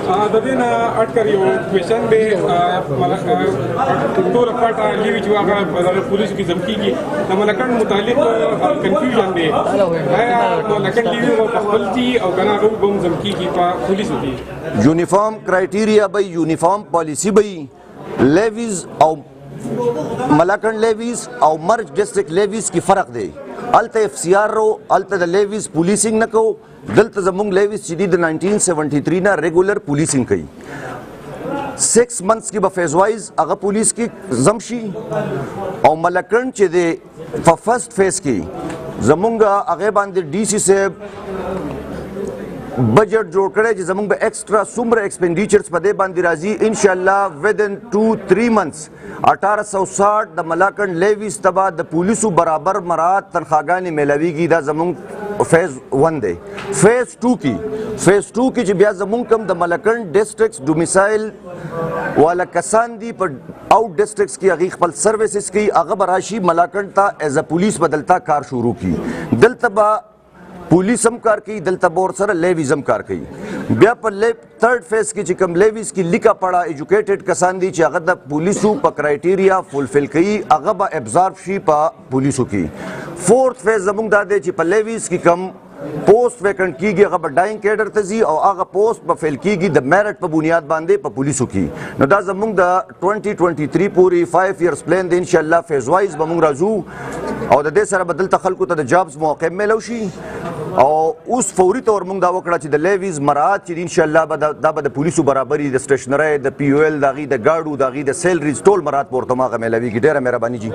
د دې نه اټکر یو کوېشن دی ټوله پټه لیوي چې هغه په پولیسو کې ځم کېږي د ملکنډ متعلق کنفیوژن دی آیا ملکنډ لیوي به په خپل دي او که نه هغه به هم ځم کېږي په پولیسو کې یونیفارم کرایټیریا به یونیفارم پالیسی به لیویز او ملاکنډ لیویز او مرج ډسټرکټ لیویز کې فرق دی الته اف سی آر رو الته د لیویز پولیسینګ نه کو دلته زمونږ لیویز چې دي د 1973 نه ریګولر پولیسینګ کوي 6 months کې به فیز وایز هغه پولیس کې ضم شي او ملکنډ چې دی په فرست فیز کې زمونږ هغې باندې ډي سی صاحب بجټ جوړ کړی چې زمونږ به ایکسټرا څومره ایکسپینډیچرز په دې باندې راځي انشاءالله ودن 2-3 months 1860 د ملاکنډ لیویز ته به د پولیسو برابر مراعات تنخواګانې میلاویږي دا زمونږ فیز 1 دی فیز 2 کې چې بیا زمونږ کم د ملکنډ ډسټرکټس ډومیسایل والا کسان دي په آؤٹ ډسټرکټس کې هغې خپل سروسز کوي هغه به راشي ملاکنډ ته ایز ا پولیس به دلته کار شروع کړي دلته به پولیس هم کار کوي دلته به ورسره لیویز هم کار کوي بیا په تھرډ فیز کې چې کوم لیویز کې لیکه پړه ایجوکیټډ کسان دي چې هغه د پولیسو په کرایټیریا فولفل کوي هغه به ابزارب شي په پولیسو کې فورث فیز زموږ دا دی چې په لیویز کې کم پوسټ ویکنټ کیږي هغه به ډاینګ کیډر ته ځي او هغه پوسټ به فیل کیږي د میرټ په بنیاد باندې په پولیسو کې نو دا زموږ د 2023 پورې 5 years پلان دی انشاءالله فیز وایز به موږ راځو او د دې سره به دلته خلکو ته د جابز موقع میلو شي او اوس فوري طور موږ دا وکړه چې د لیویز مراعات چې انشاءالله دا به د پولیسو برابري د سټیشنرۍ د پی او ایل د هغې د ګاډو د هغې د سیلریز ټول مراعات به ورته هماغه میلاویږي ډېره مهرباني جي